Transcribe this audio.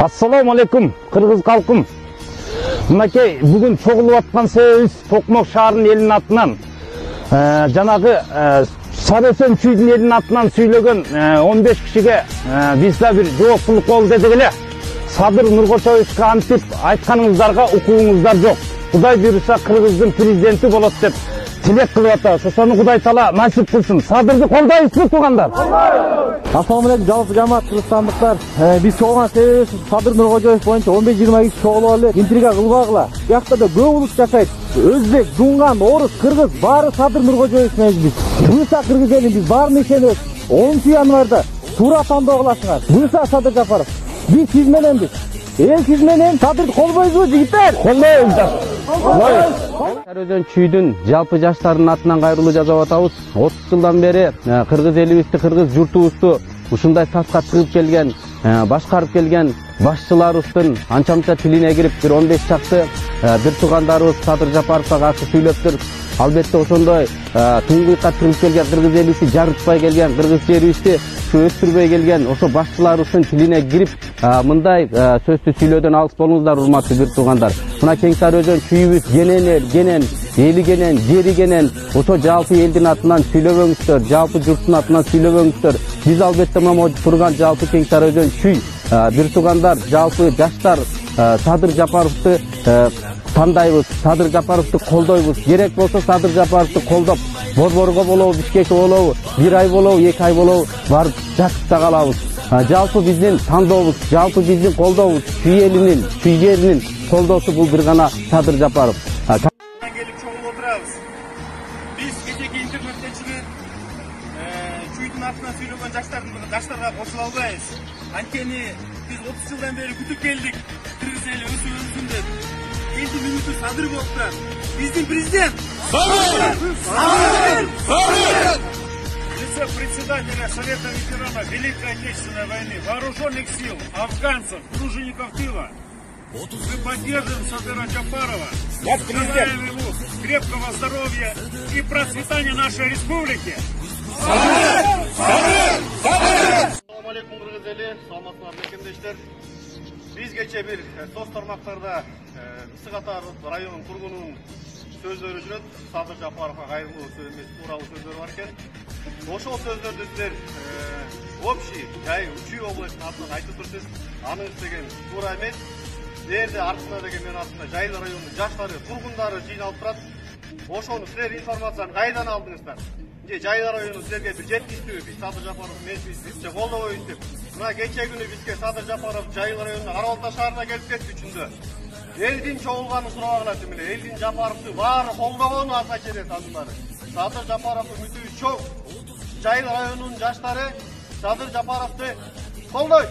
Assalamu alaikum, Kırgız kalkım. Mınакей, bugün çoğulup atkan sebebimiz Tokmok şaharının elinin atынан, janagı Sarıözen çüydün elinin atынан süйлөгөн 15 kişiге biz de bir жооптулук болду дедик эле. Садыр Нуркочоевичке антип айтканыңыздарга укугуңуздар жок. Кудай буйруса Кыргыздын президенти болот деп тилек кылып атабыз. Ошону Кудай таала насип кылсын. Садырды колдойсузбу туугандар? Assalamu alaikum жалпы жамаат кыргызстандыктар. Биз чогулган себебибиз Садыр Нуркочоевич боюнча 15-20 киши чогулуп алып интрига кылбагыла. Биякта да көп улут жашайт. Өзбек, дуңган, орус, кыргыз баары Садыр Нуркочоевич менен биз. Буюрса кыргыз элин биз баарына ишенебиз. 10 январда туура тандоо кыласыңар. Буюрса Садыр Жапаров. Биз сиз мененбиз. Эл сиз менен Садырды колбойбузбу жигиттер? Колдойбуз. Sarıözen çüydün жалпы жаштардын атынан кайрылуу жасап атабыз. 30 жылдан бери кыргыз элибизди, кыргыз журтубузду ушундай сафка чыгып келген, башкарып келген башчыларыбыздын анча-мынча тилине кирип бир 15 чакты бир туугандарыбыз Садыр Жапаровго каршы сүйлөптүр. Албетте ошондой туңгуйка чыгып келген кыргыз элибизди жарытпай келген, кыргыз жерибизди өстүрбөй келген ошо башчыларыбыздын тилине кирип мындай сөздү сүйлөөдөн алыс болуңуздар, урматтуу бир туугандар. Мына кең Sarıözen чүйүбүз кенен эл, кенен эли, кенен жери, кенен ошо жалпы элдин атынан сүйлөбөңүздөр, жалпы журттун атынан сүйлөбөңүздөр. Биз албетте мына турган жалпы кең Sarıözen чүй бир туугандар, жалпы жаштар Садыр Жапаровду тандайбыз, Садыр Жапаровду колдойбуз. Керек болсо Садыр Жапаровду колдоп, Борборго болобу, Бишкекке болобу, 1 ай болобу, 2 ай болобу барып жатып да калабыз. Жалпы биздин тандообуз, жалпы биздин колдообуз, чүй элинин, чүй жеринин колдоосу бул бир гана Садыр Жапаров. Gelip çoğul oturabız. Biz geceki internette çıkıp çüydün altından söylenen жаштарга кошула албайбыз. Анткени biz 30 жылдан beri күтүп келдик. Кыргыз эли өсүп деп. Элдин үмүтү Садыр болуп турат. Биздин президент Садыр! Садыр! Садыр! Председателя Совета ветеранов Великой Отечественной войны, вооруженных сил, афганцев, тружеников тыла. Мы поддерживаем Садыра Жапарова. Желаем ему крепкого здоровья и процветания нашей республики. Садыр! Садыр! Садыр! Assalamu alaikum Kırgız eli, саламатсыздар мекендештер. Biz geçe bir soz tarmaqtarda Ысык Ата районунун тургунунун сөздөрү жүрөт. Садыр Жапаровго кайрылуу тууралуу сөздөр бар экен. Ошол сөздөрдү силер общий жай чүй областынын атынан айтып турсуз. Аныңыз деген туура эмес. Жерде артында деген мен артында Жайыл районунун жаштары, тургундары жыйналып турат. Ошону силер информацияны кайдан алдыңыздар? Жайыл району силерге бир жеткиздиби? Биз Садыр Жапаров бизче колдобойбуз деп. Мына кече күнү бизге Садыр Жапаров Жайыл районунун Ара Балта шаарына келип кетти үчүндө. Элдин чогулганын сурабагыла тимиле. Элдин Жапаровду баары колдогону аса керек адамдары. Садыр Жапаровдун үмүтү чоң. Жайыл районунун жаштары Садыр Жапаровду колдойт.